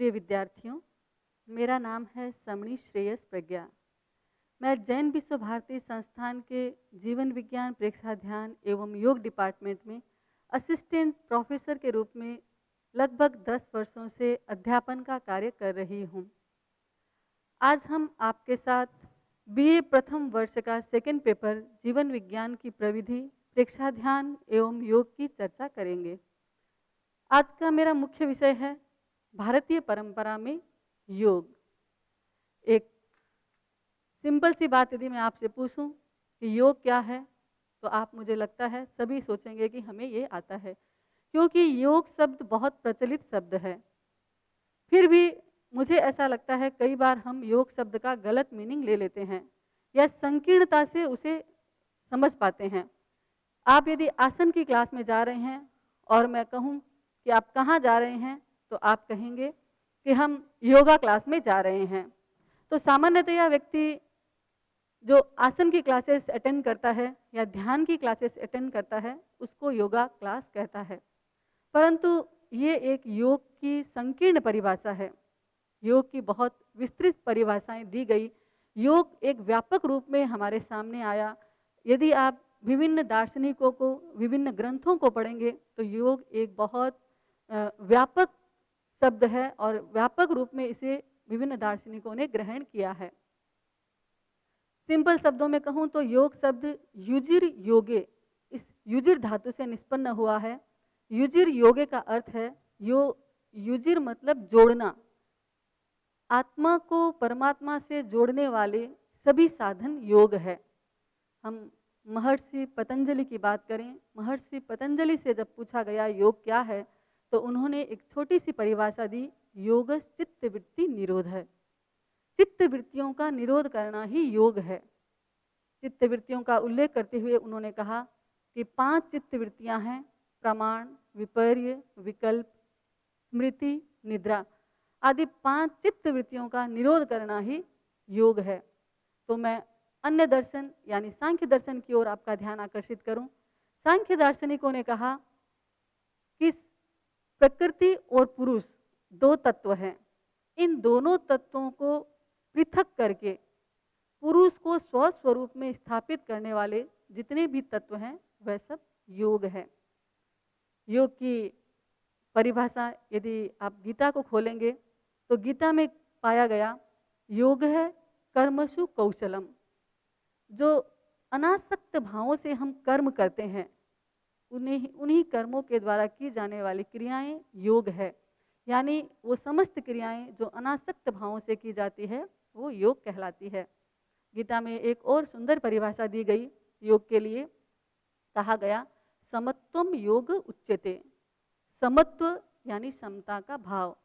प्रिय विद्यार्थियों, मेरा नाम है समणी श्रेयस प्रज्ञा। मैं जैन विश्व भारती संस्थान के जीवन विज्ञान प्रेक्षाध्यान एवं योग डिपार्टमेंट में असिस्टेंट प्रोफेसर के रूप में लगभग 10 वर्षों से अध्यापन का कार्य कर रही हूँ। आज हम आपके साथ बीए प्रथम वर्ष का सेकंड पेपर जीवन विज्ञान की प्रविधि प्रेक्षाध्यान एवं योग की चर्चा करेंगे। आज का मेरा मुख्य विषय है भारतीय परंपरा में योग। एक सिंपल सी बात यदि मैं आपसे पूछूं कि योग क्या है, तो आप मुझे लगता है सभी सोचेंगे कि हमें ये आता है, क्योंकि योग शब्द बहुत प्रचलित शब्द है। फिर भी मुझे ऐसा लगता है कई बार हम योग शब्द का गलत मीनिंग ले लेते हैं या संकीर्णता से उसे समझ पाते हैं। आप यदि आसन की क्लास में जा रहे हैं और मैं कहूँ कि आप कहाँ जा रहे हैं, तो आप कहेंगे कि हम योगा क्लास में जा रहे हैं। तो सामान्यतया व्यक्ति जो आसन की क्लासेस अटेंड करता है या ध्यान की क्लासेस अटेंड करता है, उसको योगा क्लास कहता है। परंतु ये एक योग की संकीर्ण परिभाषा है। योग की बहुत विस्तृत परिभाषाएं दी गई। योग एक व्यापक रूप में हमारे सामने आया। यदि आप विभिन्न दार्शनिकों को, विभिन्न ग्रंथों को पढ़ेंगे, तो योग एक बहुत व्यापक शब्द है और व्यापक रूप में इसे विभिन्न दार्शनिकों ने ग्रहण किया है। सिंपल शब्दों में कहूँ तो योग शब्द युजिर योगे, इस युजिर धातु से निष्पन्न हुआ है। युजिर योगे का अर्थ है युजिर मतलब जोड़ना। आत्मा को परमात्मा से जोड़ने वाले सभी साधन योग है। हम महर्षि पतंजलि की बात करें, महर्षि पतंजलि से जब पूछा गया योग क्या है, तो उन्होंने एक छोटी सी परिभाषा दी, योगस चित्त वृत्ति निरोध है। चित्त वृत्तियों का निरोध करना ही योग है। चित्त वृत्तियों का उल्लेख करते हुए उन्होंने कहा कि 5 चित्त वृत्तियां हैं, प्रमाण, विपर्य, विकल्प, स्मृति, निद्रा आदि 5 चित्त वृत्तियों का निरोध करना ही योग है। तो मैं अन्य दर्शन यानी सांख्य दर्शन की ओर आपका ध्यान आकर्षित करूं। सांख्य दार्शनिकों ने कहा कि प्रकृति और पुरुष 2 तत्व हैं। इन दोनों तत्वों को पृथक करके पुरुष को स्वस्वरूप में स्थापित करने वाले जितने भी तत्व हैं, वह सब योग है। योग की परिभाषा यदि आप गीता को खोलेंगे, तो गीता में पाया गया योग है कर्मसु कौशलम। जो अनासक्त भावों से हम कर्म करते हैं, उन्हीं कर्मों के द्वारा की जाने वाली क्रियाएं योग है। यानी वो समस्त क्रियाएं जो अनासक्त भावों से की जाती है, वो योग कहलाती है। गीता में एक और सुंदर परिभाषा दी गई योग के लिए। कहा गया समत्वम योग उच्यते। समत्व यानी समता का भाव।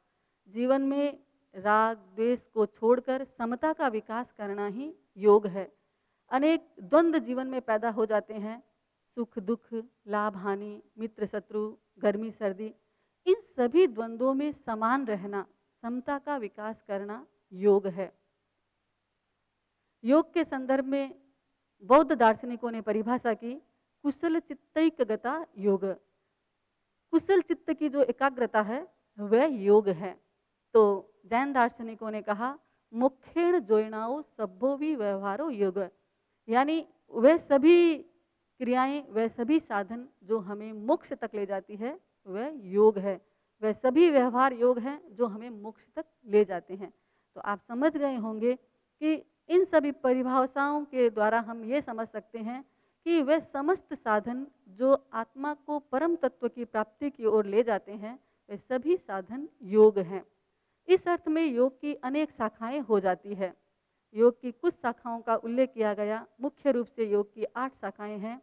जीवन में राग द्वेष को छोड़कर समता का विकास करना ही योग है। अनेक द्वंद्व जीवन में पैदा हो जाते हैं, सुख दुख, लाभ हानि, मित्र शत्रु, गर्मी सर्दी। इन सभी द्वंद्वों में समान रहना, समता का विकास करना योग है। योग के संदर्भ में बौद्ध दार्शनिकों ने परिभाषा की कुशल चित्तैकगता योग। कुशल चित्त की जो एकाग्रता है, वह योग है। तो जैन दार्शनिकों ने कहा मुखेण जोयनाओ सभ्यो भी व्यवहारो योग। यानी वह सभी क्रियाएं, वह सभी साधन जो हमें मोक्ष तक ले जाती है, वह योग है। वह सभी व्यवहार योग हैं जो हमें मोक्ष तक ले जाते हैं। तो आप समझ गए होंगे कि इन सभी परिभाषाओं के द्वारा हम ये समझ सकते हैं कि वह समस्त साधन जो आत्मा को परम तत्व की प्राप्ति की ओर ले जाते हैं, वे सभी साधन योग हैं। इस अर्थ में योग की अनेक शाखाएं हो जाती है। योग की कुछ शाखाओं का उल्लेख किया गया। मुख्य रूप से योग की 8 शाखाएं हैं,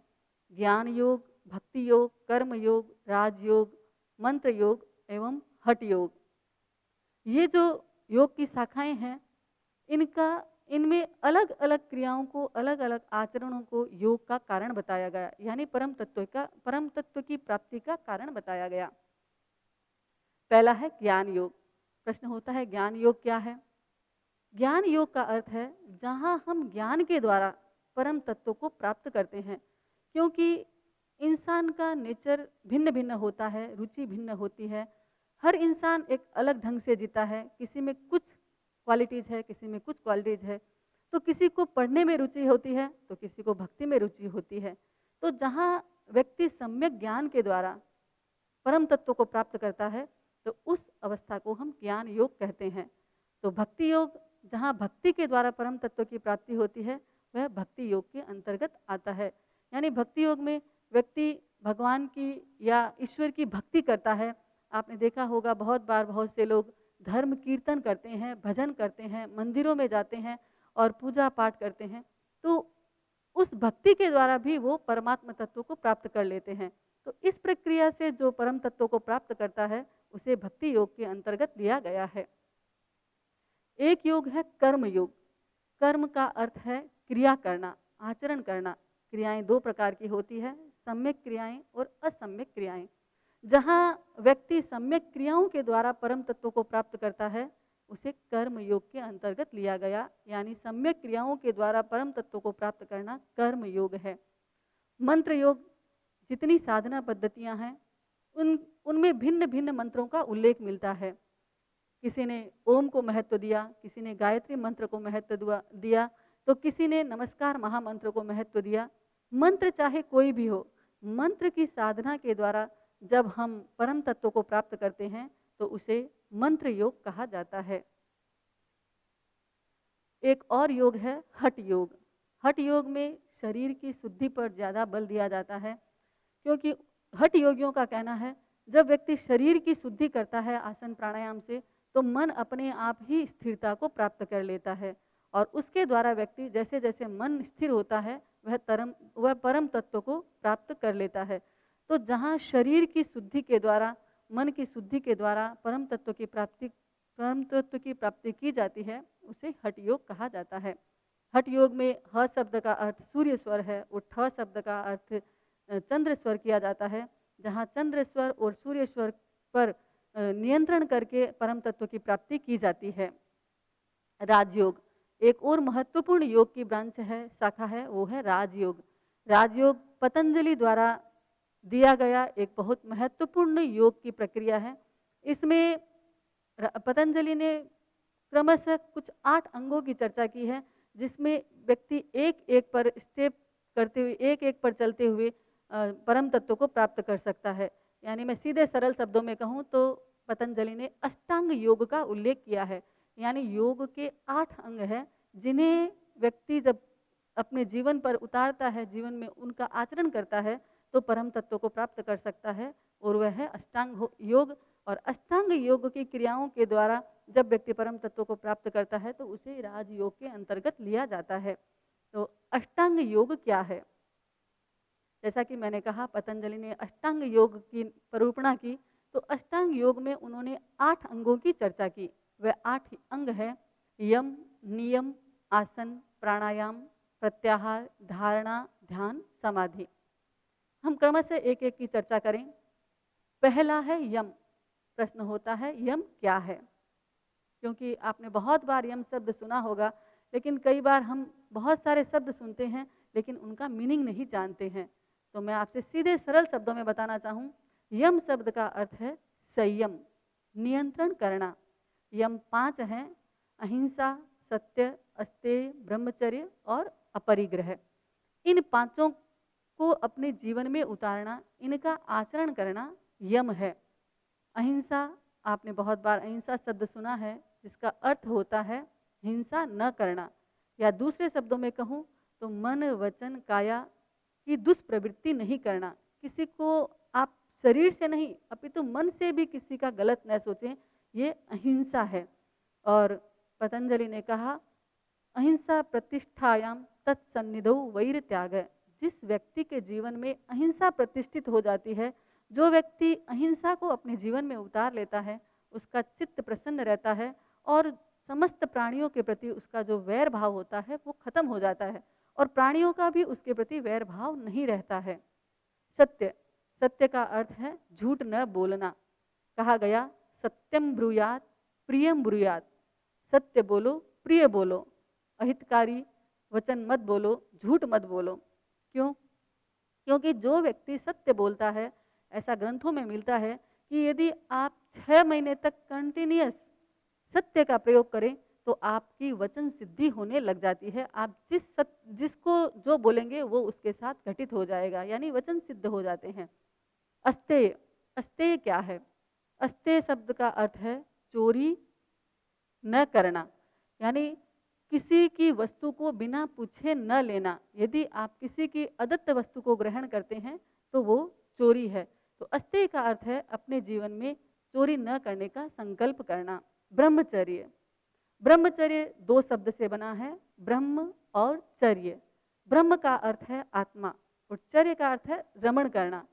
ज्ञान योग, भक्ति योग, कर्म योग, राजयोग, मंत्र योग एवं हठ योग। ये जो योग की शाखाएं हैं, इनमें अलग अलग क्रियाओं को, अलग अलग आचरणों को योग का कारण बताया गया, यानी परम तत्व की प्राप्ति का कारण बताया गया। पहला है ज्ञान योग। प्रश्न होता है ज्ञान योग क्या है? ज्ञान योग का अर्थ है जहां हम ज्ञान के द्वारा परम तत्व को प्राप्त करते हैं। क्योंकि इंसान का नेचर भिन्न भिन्न होता है, रुचि भिन्न होती है। हर इंसान एक अलग ढंग से जीता है, किसी में कुछ क्वालिटीज़ है, किसी में कुछ क्वालिटीज़ है। तो किसी को पढ़ने में रुचि होती है, तो किसी को भक्ति में रुचि होती है। तो जहाँ व्यक्ति सम्यक ज्ञान के द्वारा परम तत्व को प्राप्त करता है, तो उस अवस्था को हम ज्ञान योग कहते हैं। तो भक्ति योग, जहाँ भक्ति के द्वारा परम तत्व की प्राप्ति होती है, वह भक्ति योग के अंतर्गत आता है। यानी भक्ति योग में व्यक्ति भगवान की या ईश्वर की भक्ति करता है। आपने देखा होगा बहुत बार बहुत से लोग धर्म कीर्तन करते हैं, भजन करते हैं, मंदिरों में जाते हैं और पूजा पाठ करते हैं। तो उस भक्ति के द्वारा भी वो परमात्मा तत्व को प्राप्त कर लेते हैं। तो इस प्रक्रिया से जो परम तत्व को प्राप्त करता है, उसे भक्ति योग के अंतर्गत लिया गया है। एक योग है कर्म योग। कर्म का अर्थ है क्रिया करना, आचरण करना। क्रियाएं दो प्रकार की होती है, सम्यक क्रियाएं और असम्यक क्रियाएं। जहाँ व्यक्ति सम्यक क्रियाओं के द्वारा परम तत्व को प्राप्त करता है, उसे कर्म योग के अंतर्गत लिया गया। यानी सम्यक क्रियाओं के द्वारा परम तत्व को प्राप्त करना कर्म योग है। मंत्र योग, जितनी साधना पद्धतियां हैं उनमें भिन्न भिन्न मंत्रों का उल्लेख मिलता है। किसी ने ओम को महत्व दिया, किसी ने गायत्री मंत्र को महत्व दिया, तो किसी ने नमस्कार महामंत्र को महत्व दिया। मंत्र चाहे कोई भी हो, मंत्र की साधना के द्वारा जब हम परम तत्व को प्राप्त करते हैं, तो उसे मंत्र योग कहा जाता है। एक और योग है हठ योग। हठ योग में शरीर की शुद्धि पर ज़्यादा बल दिया जाता है, क्योंकि हठ योगियों का कहना है जब व्यक्ति शरीर की शुद्धि करता है आसन प्राणायाम से, तो मन अपने आप ही स्थिरता को प्राप्त कर लेता है और उसके द्वारा व्यक्ति जैसे जैसे मन स्थिर होता है, वह परम तत्व को प्राप्त कर लेता है। तो जहाँ शरीर की शुद्धि के द्वारा, मन की शुद्धि के द्वारा परम तत्व की प्राप्ति की जाती है, उसे हठ योग कहा जाता है। हठ योग में ह शब्द का अर्थ सूर्य स्वर है और ठ शब्द का अर्थ चंद्र स्वर किया जाता है। जहाँ चंद्र स्वर और सूर्य स्वर पर नियंत्रण करके परम तत्व की प्राप्ति की जाती है। राजयोग, एक और महत्वपूर्ण योग की ब्रांच है, शाखा है, वो है राजयोग। राजयोग पतंजलि द्वारा दिया गया एक बहुत महत्वपूर्ण योग की प्रक्रिया है। इसमें पतंजलि ने क्रमशः कुछ 8 अंगों की चर्चा की है, जिसमें व्यक्ति एक एक पर स्टेप करते हुए, एक एक पर चलते हुए परम तत्व को प्राप्त कर सकता है। यानी मैं सीधे सरल शब्दों में कहूँ तो पतंजलि ने अष्टांग योग का उल्लेख किया है। यानी योग के 8 अंग हैं, जिन्हें व्यक्ति जब अपने जीवन पर उतारता है, जीवन में उनका आचरण करता है, तो परम तत्व को प्राप्त कर सकता है, और वह है अष्टांग योग। और अष्टांग योग की क्रियाओं के द्वारा जब व्यक्ति परम तत्व को प्राप्त करता है, तो उसे राजयोग के अंतर्गत लिया जाता है। तो अष्टांग योग क्या है? जैसा कि मैंने कहा, पतंजलि ने अष्टांग योग की निरूपणा की, तो अष्टांग योग में उन्होंने 8 अंगों की चर्चा की। वह 8 अंग है: यम, नियम, आसन, प्राणायाम, प्रत्याहार, धारणा, ध्यान, समाधि। हम क्रमशः एक एक की चर्चा करें। पहला है यम। प्रश्न होता है यम क्या है? क्योंकि आपने बहुत बार यम शब्द सुना होगा, लेकिन कई बार हम बहुत सारे शब्द सुनते हैं लेकिन उनका मीनिंग नहीं जानते हैं। तो मैं आपसे सीधे सरल शब्दों में बताना चाहूँ, यम शब्द का अर्थ है संयम, नियंत्रण करना। यम 5 हैं: अहिंसा, सत्य, अस्तेय, ब्रह्मचर्य और अपरिग्रह। इन पांचों को अपने जीवन में उतारना, इनका आचरण करना यम है। अहिंसा, आपने बहुत बार अहिंसा शब्द सुना है, जिसका अर्थ होता है हिंसा न करना, या दूसरे शब्दों में कहूँ तो मन, वचन, काया की दुष्प्रवृत्ति नहीं करना। किसी को आप शरीर से नहीं अपितु मन से भी किसी का गलत न सोचें, ये अहिंसा है। और पतंजलि ने कहा, अहिंसा प्रतिष्ठायाम तत्सन्निधौ वैर त्याग। जिस व्यक्ति के जीवन में अहिंसा प्रतिष्ठित हो जाती है, जो व्यक्ति अहिंसा को अपने जीवन में उतार लेता है, उसका चित्त प्रसन्न रहता है और समस्त प्राणियों के प्रति उसका जो वैर भाव होता है वो खत्म हो जाता है, और प्राणियों का भी उसके प्रति वैर भाव नहीं रहता है। सत्य, सत्य का अर्थ है झूठ न बोलना। कहा गया, सत्यम ब्रूयात प्रियम ब्रूयात। सत्य बोलो, प्रिय बोलो, अहितकारी वचन मत बोलो, झूठ मत बोलो। क्यों? क्योंकि जो व्यक्ति सत्य बोलता है, ऐसा ग्रंथों में मिलता है कि यदि आप 6 महीने तक कंटिन्यूअस सत्य का प्रयोग करें तो आपकी वचन सिद्धि होने लग जाती है। आप जिसको जो बोलेंगे वो उसके साथ घटित हो जाएगा, यानी वचन सिद्ध हो जाते हैं। अस्तेय, अस्तेय क्या है? अस्तेय शब्द का अर्थ है चोरी न करना, यानी किसी की वस्तु को बिना पूछे न लेना। यदि आप किसी की अदत्त वस्तु को ग्रहण करते हैं तो वो चोरी है। तो अस्तेय का अर्थ है अपने जीवन में चोरी न करने का संकल्प करना। ब्रह्मचर्य, ब्रह्मचर्य 2 शब्द से बना है, ब्रह्म और चर्य। ब्रह्म का अर्थ है आत्मा और चर्य का अर्थ है रमण करना।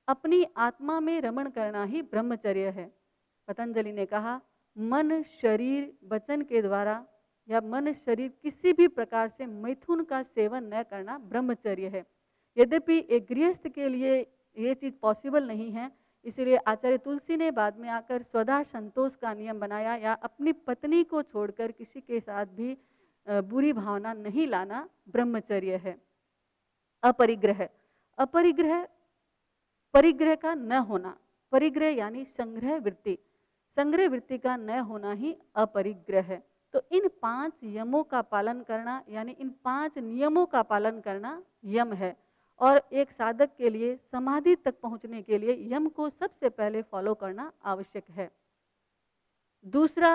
अपनी आत्मा में रमण करना ही ब्रह्मचर्य है। पतंजलि ने कहा, मन शरीर वचन के द्वारा या मन शरीर किसी भी प्रकार से मैथुन का सेवन न करना ब्रह्मचर्य है। यद्यपि एक गृहस्थ के लिए ये चीज़ पॉसिबल नहीं है, इसीलिए आचार्य तुलसी ने बाद में आकर स्वधा संतोष का नियम बनाया, या अपनी पत्नी को छोड़कर किसी के साथ भी बुरी भावना नहीं लाना ब्रह्मचर्य है। अपरिग्रह, अपरिग्रह परिग्रह का न होना, परिग्रह यानी संग्रह वृत्ति, संग्रह वृत्ति का न होना ही अपरिग्रह है। तो इन 5 यमों का पालन करना, यानी इन 5 नियमों का पालन करना यम है। और एक साधक के लिए समाधि तक पहुंचने के लिए यम को सबसे पहले फॉलो करना आवश्यक है। दूसरा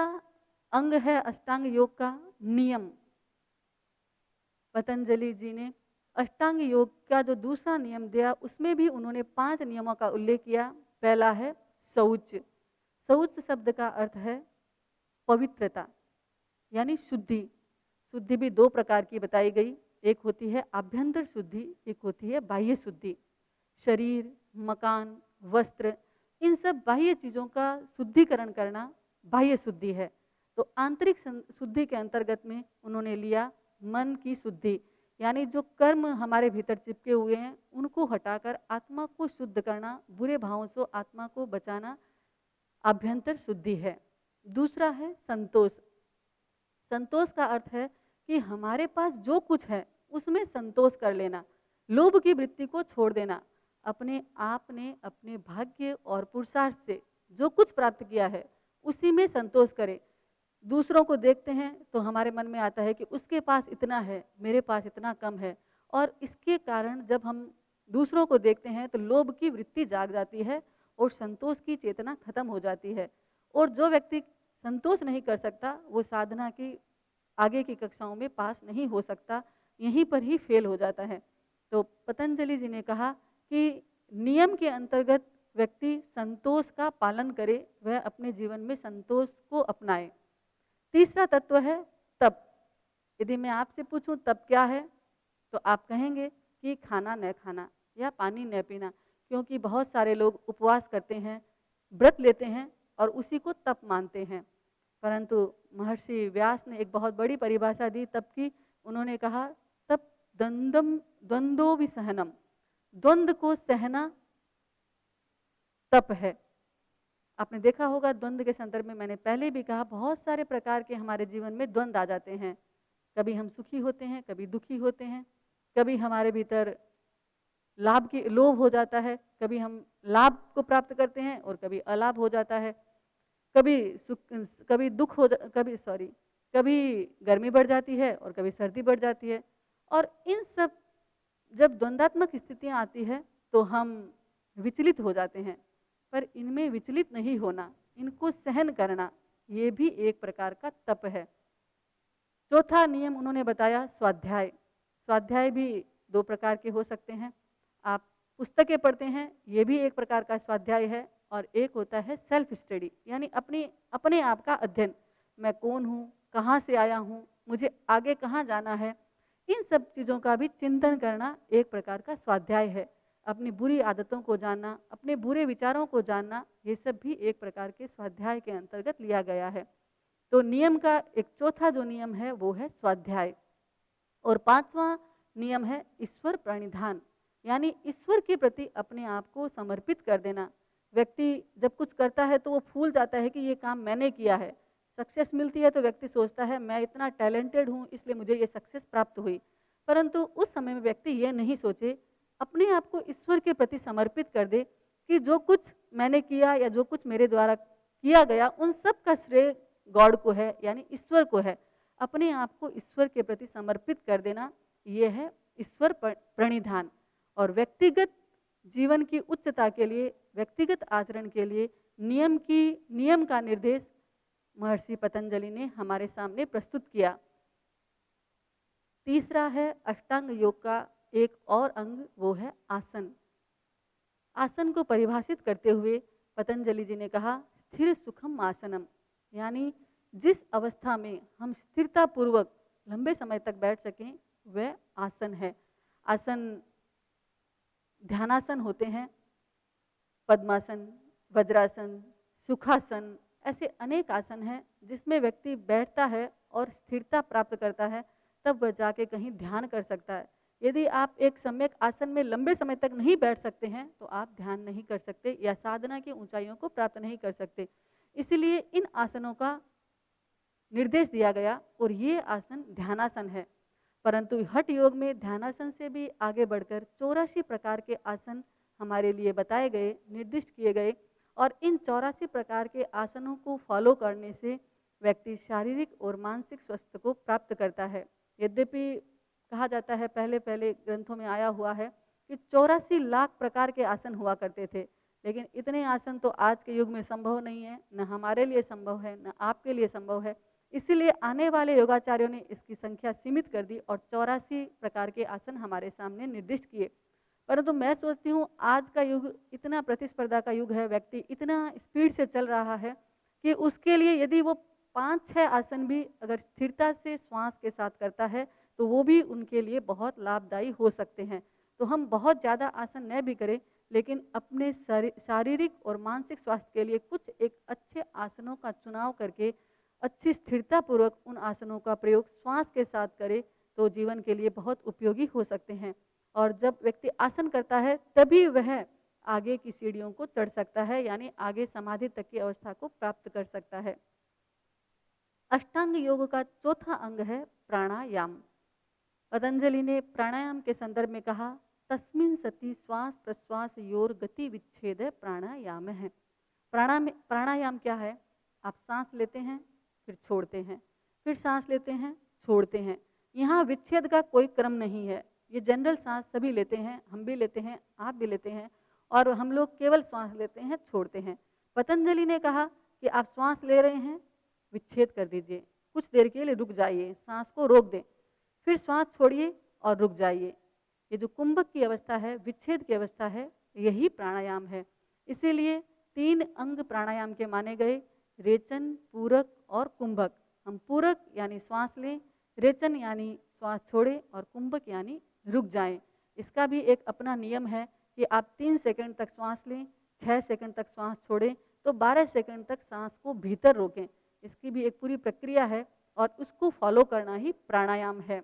अंग है अष्टांग योग का नियम। पतंजलि जी ने अष्टांग योग का जो दूसरा नियम दिया उसमें भी उन्होंने 5 नियमों का उल्लेख किया। पहला है शौच। शौच शब्द का अर्थ है पवित्रता, यानी शुद्धि। शुद्धि भी 2 प्रकार की बताई गई, एक होती है आभ्यंतर शुद्धि, एक होती है बाह्य शुद्धि। शरीर, मकान, वस्त्र, इन सब बाह्य चीज़ों का शुद्धिकरण करना बाह्य शुद्धि है। तो आंतरिक शुद्धि के अंतर्गत में उन्होंने लिया मन की शुद्धि, यानी जो कर्म हमारे भीतर चिपके हुए हैं उनको हटाकर आत्मा को शुद्ध करना, बुरे भावों से आत्मा को बचाना आभ्यंतर शुद्धि है। दूसरा है संतोष। संतोष का अर्थ है कि हमारे पास जो कुछ है उसमें संतोष कर लेना, लोभ की वृत्ति को छोड़ देना। अपने आप ने अपने भाग्य और पुरुषार्थ से जो कुछ प्राप्त किया है उसी में संतोष करें। दूसरों को देखते हैं तो हमारे मन में आता है कि उसके पास इतना है, मेरे पास इतना कम है, और इसके कारण जब हम दूसरों को देखते हैं तो लोभ की वृत्ति जाग जाती है और संतोष की चेतना खत्म हो जाती है। और जो व्यक्ति संतोष नहीं कर सकता वो साधना की आगे की कक्षाओं में पास नहीं हो सकता, यहीं पर ही फेल हो जाता है। तो पतंजलि जी ने कहा कि नियम के अंतर्गत व्यक्ति संतोष का पालन करे, वह अपने जीवन में संतोष को अपनाए। तीसरा तत्व है तप। यदि मैं आपसे पूछूं तप क्या है तो आप कहेंगे कि खाना न खाना या पानी न पीना, क्योंकि बहुत सारे लोग उपवास करते हैं, व्रत लेते हैं और उसी को तप मानते हैं। परंतु महर्षि व्यास ने एक बहुत बड़ी परिभाषा दी तप की। उन्होंने कहा तप द्वंद्वो विसहनम, द्वंद्व को सहना तप है। आपने देखा होगा द्वंद्व के संदर्भ में मैंने पहले भी कहा बहुत सारे प्रकार के हमारे जीवन में द्वंद्व आ जाते हैं। कभी हम सुखी होते हैं, कभी दुखी होते हैं, कभी हमारे भीतर लाभ की लोभ हो जाता है, कभी हम लाभ को प्राप्त करते हैं और कभी अलाभ हो जाता है, कभी सुख, कभी दुख हो, कभी गर्मी बढ़ जाती है और कभी सर्दी बढ़ जाती है। और इन सब जब द्वंद्वात्मक स्थितियां आती है तो हम विचलित हो जाते हैं, पर इनमें विचलित नहीं होना, इनको सहन करना, ये भी एक प्रकार का तप है। चौथा नियम उन्होंने बताया स्वाध्याय। स्वाध्याय भी 2 प्रकार के हो सकते हैं। आप पुस्तकें पढ़ते हैं, ये भी एक प्रकार का स्वाध्याय है, और एक होता है सेल्फ स्टडी, यानी अपने आप का अध्ययन। मैं कौन हूँ, कहाँ से आया हूँ, मुझे आगे कहाँ जाना है, इन सब चीज़ों का भी चिंतन करना एक प्रकार का स्वाध्याय है। अपनी बुरी आदतों को जानना, अपने बुरे विचारों को जानना, ये सब भी एक प्रकार के स्वाध्याय के अंतर्गत लिया गया है। तो नियम का एक चौथा जो नियम है वो है स्वाध्याय। और 5वां नियम है ईश्वर प्रणिधान, यानी ईश्वर के प्रति अपने आप को समर्पित कर देना। व्यक्ति जब कुछ करता है तो वो भूल जाता है कि ये काम मैंने किया है। सक्सेस मिलती है तो व्यक्ति सोचता है मैं इतना टैलेंटेड हूँ इसलिए मुझे ये सक्सेस प्राप्त हुई, परंतु उस समय में व्यक्ति ये नहीं सोचे, अपने आप को ईश्वर के प्रति समर्पित कर दे कि जो कुछ मैंने किया या जो कुछ मेरे द्वारा किया गया, उन सब का श्रेय गॉड को है, यानी ईश्वर को है। अपने आप को ईश्वर के प्रति समर्पित कर देना, ये है ईश्वर प्रणिधान। और व्यक्तिगत जीवन की उच्चता के लिए, व्यक्तिगत आचरण के लिए नियम का निर्देश महर्षि पतंजलि ने हमारे सामने प्रस्तुत किया। तीसरा है अष्टांग योग का एक और अंग, वो है आसन। आसन को परिभाषित करते हुए पतंजलि जी ने कहा, स्थिर सुखम आसनम, यानी जिस अवस्था में हम स्थिरता पूर्वक लंबे समय तक बैठ सकें, वह आसन है। आसन ध्यानासन होते हैं, पद्मासन, वज्रासन, सुखासन, ऐसे अनेक आसन हैं जिसमें व्यक्ति बैठता है और स्थिरता प्राप्त करता है, तब वह जाके कहीं ध्यान कर सकता है। यदि आप एक सम्यक आसन में लंबे समय तक नहीं बैठ सकते हैं तो आप ध्यान नहीं कर सकते या साधना की ऊंचाइयों को प्राप्त नहीं कर सकते। इसलिए इन आसनों का निर्देश दिया गया और ये आसन ध्यानासन है। परंतु हठ योग में ध्यानासन से भी आगे बढ़कर 84 प्रकार के आसन हमारे लिए बताए गए, निर्दिष्ट किए गए। और इन 84 प्रकार के आसनों को फॉलो करने से व्यक्ति शारीरिक और मानसिक स्वास्थ्य को प्राप्त करता है। यद्यपि कहा जाता है, पहले पहले ग्रंथों में आया हुआ है कि 84 लाख प्रकार के आसन हुआ करते थे, लेकिन इतने आसन तो आज के युग में संभव नहीं है, न हमारे लिए संभव है, न आपके लिए संभव है। इसीलिए आने वाले योगाचार्यों ने इसकी संख्या सीमित कर दी और 84 प्रकार के आसन हमारे सामने निर्दिष्ट किए। परंतु मैं सोचती हूँ आज का युग इतना प्रतिस्पर्धा का युग है, व्यक्ति इतना स्पीड से चल रहा है कि उसके लिए यदि वो 5-6 आसन भी अगर स्थिरता से श्वास के साथ करता है तो वो भी उनके लिए बहुत लाभदायी हो सकते हैं। तो हम बहुत ज़्यादा आसन न भी करें, लेकिन अपने शारीरिक और मानसिक स्वास्थ्य के लिए कुछ एक अच्छे आसनों का चुनाव करके अच्छी स्थिरता पूर्वक उन आसनों का प्रयोग श्वास के साथ करे तो जीवन के लिए बहुत उपयोगी हो सकते हैं। और जब व्यक्ति आसन करता है तभी वह आगे की सीढ़ियों को चढ़ सकता है, यानी आगे समाधि तक की अवस्था को प्राप्त कर सकता है। अष्टांग योग का चौथा अंग है प्राणायाम। पतंजलि ने प्राणायाम के संदर्भ में कहा, तस्मिन सति श्वास प्रश्वास योर गति विच्छेद प्राणायाम है। प्राणायाम क्या है? आप सांस लेते हैं, फिर छोड़ते हैं, फिर सांस लेते हैं, छोड़ते हैं। यहाँ विच्छेद का कोई क्रम नहीं है। ये जनरल सांस सभी लेते हैं, हम भी लेते हैं, आप भी लेते हैं, और हम लोग केवल श्वास लेते हैं, छोड़ते हैं। पतंजलि ने कहा कि आप श्वास ले रहे हैं, विच्छेद कर दीजिए, कुछ देर के लिए रुक जाइए, सांस को रोक दें, फिर श्वास छोड़िए और रुक जाइए। ये जो कुंभक की अवस्था है, विच्छेद की अवस्था है, यही प्राणायाम है। इसीलिए 3 अंग प्राणायाम के माने गए, रेचन, पूरक और कुंभक। हम पूरक यानी श्वास लें, रेचन यानी श्वास छोड़ें और कुंभक यानी रुक जाएं। इसका भी एक अपना नियम है कि आप 3 सेकंड तक श्वास लें, 6 सेकंड तक श्वास छोड़ें, तो 12 सेकंड तक सांस को भीतर रोकें। इसकी भी एक पूरी प्रक्रिया है और उसको फॉलो करना ही प्राणायाम है।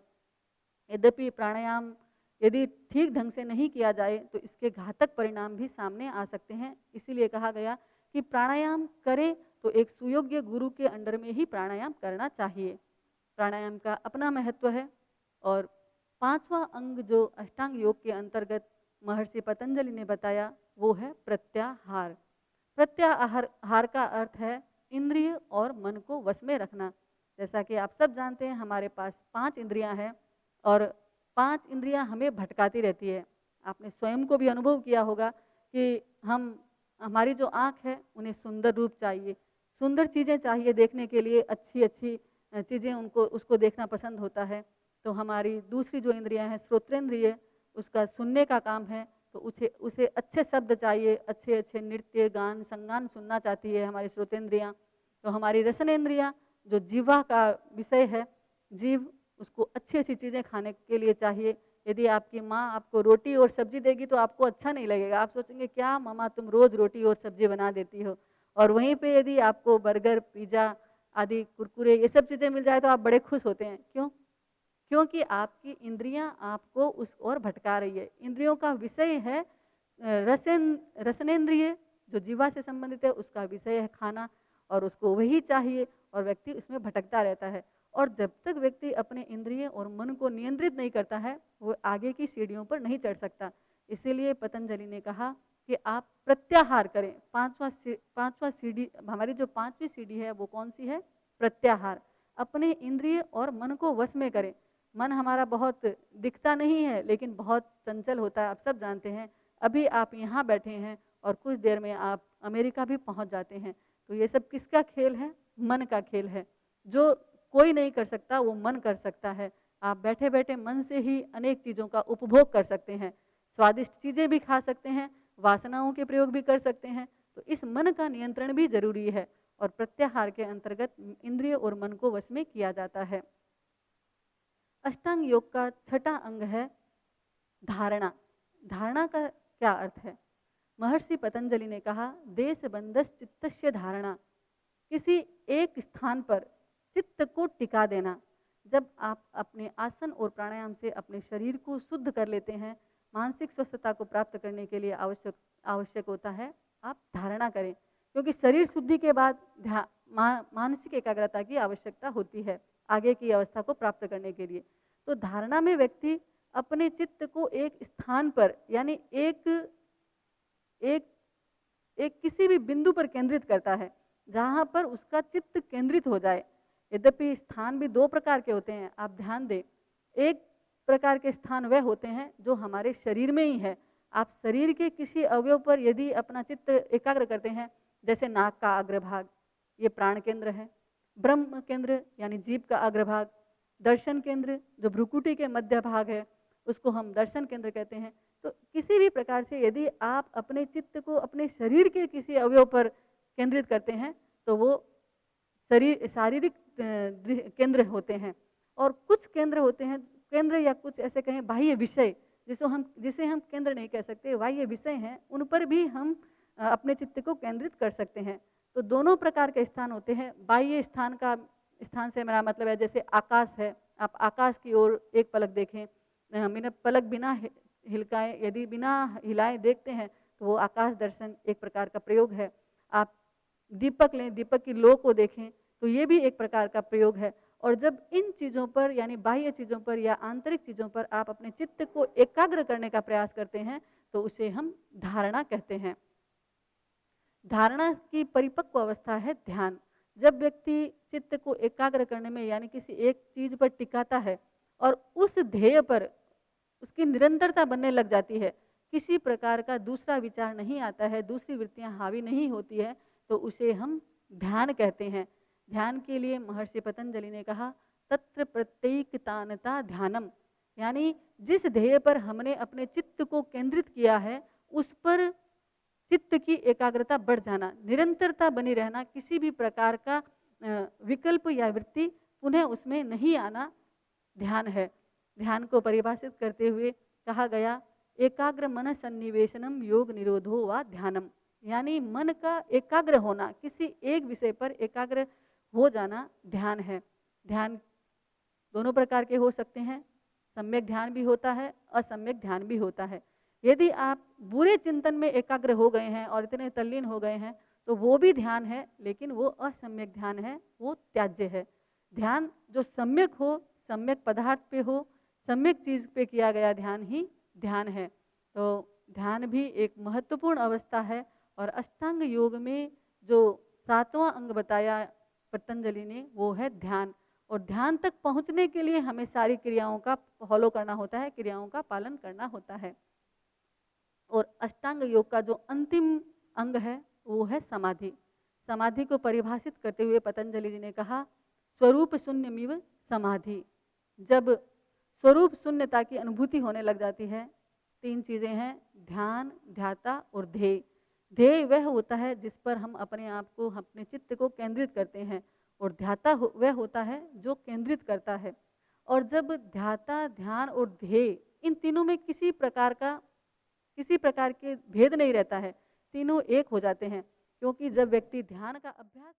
यद्यपि प्राणायाम यदि ठीक ढंग से नहीं किया जाए तो इसके घातक परिणाम भी सामने आ सकते हैं। इसीलिए कहा गया कि प्राणायाम करें तो एक सुयोग्य गुरु के अंडर में ही प्राणायाम करना चाहिए। प्राणायाम का अपना महत्व है। और 5वां अंग जो अष्टांग योग के अंतर्गत महर्षि पतंजलि ने बताया वो है प्रत्याहार। प्रत्याहार का अर्थ है इंद्रिय और मन को वश में रखना। जैसा कि आप सब जानते हैं, हमारे पास 5 इंद्रियां हैं और 5 इंद्रियां हमें भटकाती रहती है। आपने स्वयं को भी अनुभव किया होगा कि हमारी जो आँख है उन्हें सुंदर रूप चाहिए, सुंदर चीज़ें चाहिए देखने के लिए, अच्छी अच्छी चीज़ें उसको देखना पसंद होता है। तो हमारी दूसरी जो इंद्रियां हैं, श्रोत्रेंद्रिय, उसका सुनने का काम है, तो उसे अच्छे शब्द चाहिए, अच्छे अच्छे नृत्य गान संगान सुनना चाहती है हमारी श्रोतेंद्रियां। तो हमारी रसनेन्द्रियां जो जीवा का विषय है, जीव उसको अच्छी अच्छी चीज़ें खाने के लिए चाहिए। यदि आपकी माँ आपको रोटी और सब्जी देगी तो आपको अच्छा नहीं लगेगा, आप सोचेंगे क्या मामा तुम रोज रोटी और सब्जी बना देती हो। और वहीं पे यदि आपको बर्गर, पिज़्ज़ा आदि, कुरकुरे, ये सब चीज़ें मिल जाए तो आप बड़े खुश होते हैं। क्यों? क्योंकि आपकी इंद्रियां आपको उस ओर भटका रही है। इंद्रियों का विषय है रसनेन्द्रिय जो जीवा से संबंधित है, उसका विषय है खाना और उसको वही चाहिए और व्यक्ति उसमें भटकता रहता है। और जब तक व्यक्ति अपने इंद्रिय और मन को नियंत्रित नहीं करता है, वो आगे की सीढ़ियों पर नहीं चढ़ सकता। इसीलिए पतंजलि ने कहा कि आप प्रत्याहार करें। पांचवा सीढ़ी, हमारी जो 5वीं सीढ़ी है वो कौन सी है? प्रत्याहार। अपने इंद्रिय और मन को वश में करें। मन हमारा बहुत दिखता नहीं है लेकिन बहुत चंचल होता है, आप सब जानते हैं। अभी आप यहाँ बैठे हैं और कुछ देर में आप अमेरिका भी पहुँच जाते हैं। तो ये सब किसका खेल है? मन का खेल है। जो कोई नहीं कर सकता वो मन कर सकता है। आप बैठे बैठे मन से ही अनेक चीज़ों का उपभोग कर सकते हैं। स्वादिष्ट चीज़ें भी खा सकते हैं, वासनाओं के प्रयोग भी कर सकते हैं। तो इस मन का नियंत्रण भी जरूरी है और प्रत्याहार के अंतर्गत इंद्रिय और मन को वश में किया जाता है। अष्टांग योग का छठा अंग है धारणा। धारणा का क्या अर्थ है? महर्षि पतंजलि ने कहा, देश बंधस चित्तस्य धारणा। किसी एक स्थान पर चित्त को टिका देना। जब आप अपने आसन और प्राणायाम से अपने शरीर को शुद्ध कर लेते हैं, मानसिक स्वस्थता को प्राप्त करने के लिए आवश्यक होता है आप धारणा करें, क्योंकि शरीर शुद्धि के बाद मानसिक एकाग्रता की आवश्यकता होती है आगे की अवस्था को प्राप्त करने के लिए। तो धारणा में व्यक्ति अपने चित्त को एक स्थान पर, यानी एक एक एक किसी भी बिंदु पर केंद्रित करता है जहां पर उसका चित्त केंद्रित हो जाए। यद्यपि स्थान भी 2 प्रकार के होते हैं, आप ध्यान दें। एक प्रकार के स्थान वह होते हैं जो हमारे शरीर में ही है। आप शरीर के किसी अवयव पर यदि अपना चित्त एकाग्र करते हैं, जैसे नाक का अग्रभाग, ये प्राण केंद्र है। ब्रह्म केंद्र यानी जीभ का अग्रभाग। दर्शन केंद्र जो भ्रुकुटी के मध्य भाग है, उसको हम दर्शन केंद्र कहते हैं। तो किसी भी प्रकार से यदि आप अपने चित्त को अपने शरीर के किसी अवयव पर केंद्रित करते हैं तो वो शारीरिक केंद्र होते हैं। और कुछ केंद्र होते हैं, केंद्र या कुछ ऐसे कहें बाह्य विषय, जिसे हम केंद्र नहीं कह सकते, बाह्य विषय हैं, उन पर भी हम अपने चित्त को केंद्रित कर सकते हैं। तो दोनों प्रकार के स्थान होते हैं। बाह्य स्थान से मेरा मतलब है जैसे आकाश है, आप आकाश की ओर एक पलक देखें, पलक बिना हिलकाए, यदि बिना हिलाए देखते हैं तो वो आकाश दर्शन एक प्रकार का प्रयोग है। आप दीपक लें, दीपक की लो को देखें तो ये भी एक प्रकार का प्रयोग है। और जब इन चीज़ों पर यानी बाह्य चीज़ों पर या आंतरिक चीज़ों पर आप अपने चित्त को एकाग्र करने का प्रयास करते हैं तो उसे हम धारणा कहते हैं। धारणा की परिपक्व अवस्था है ध्यान। जब व्यक्ति चित्त को एकाग्र करने में यानी किसी एक चीज पर टिकाता है और उस ध्येय पर उसकी निरंतरता बनने लग जाती है, किसी प्रकार का दूसरा विचार नहीं आता है, दूसरी वृत्तियां हावी नहीं होती है, तो उसे हम ध्यान कहते हैं। ध्यान के लिए महर्षि पतंजलि ने कहा, तत्र प्रत्येकतानता ध्यानम, यानी जिस ध्येय पर हमने अपने चित्त को केंद्रित किया है उस पर चित्त की एकाग्रता बढ़ जाना, निरंतरता बनी रहना, किसी भी प्रकार का विकल्प या वृत्ति पुनः उसमें नहीं आना ध्यान है। ध्यान को परिभाषित करते हुए कहा गया, एकाग्र मन सन्निवेशनम योग निरोधो व ध्यानम, यानी मन का एकाग्र होना, किसी एक विषय पर एकाग्र हो जाना ध्यान है। ध्यान दोनों प्रकार के हो सकते हैं, सम्यक ध्यान भी होता है, असम्यक ध्यान भी होता है। यदि आप बुरे चिंतन में एकाग्र हो गए हैं और इतने तल्लीन हो गए हैं तो वो भी ध्यान है, लेकिन वो असम्यक ध्यान है, वो त्याज्य है। ध्यान जो सम्यक हो, सम्यक पदार्थ पे हो, सम्यक चीज पे किया गया ध्यान ही ध्यान है। तो ध्यान भी एक महत्वपूर्ण अवस्था है और अष्टांग योग में जो 7वां अंग बताया पतंजलि ने वो है ध्यान। और ध्यान तक पहुंचने के लिए हमें सारी क्रियाओं का फॉलो करना होता है, क्रियाओं का पालन करना होता है। और अष्टांग योग का जो अंतिम अंग है वो है समाधि। समाधि को परिभाषित करते हुए पतंजलि जी ने कहा, स्वरूप शून्यमिव समाधि। जब स्वरूप शून्यता की अनुभूति होने लग जाती है, 3 चीजें हैं, ध्यान, ध्याता और ध्येय। ध्येय वह होता है जिस पर हम अपने आप को, अपने चित्त को केंद्रित करते हैं, और ध्याता वह होता है जो केंद्रित करता है। और जब ध्याता, ध्यान और ध्येय, इन तीनों में किसी प्रकार के भेद नहीं रहता है, तीनों एक हो जाते हैं। क्योंकि जब व्यक्ति ध्यान का अभ्यास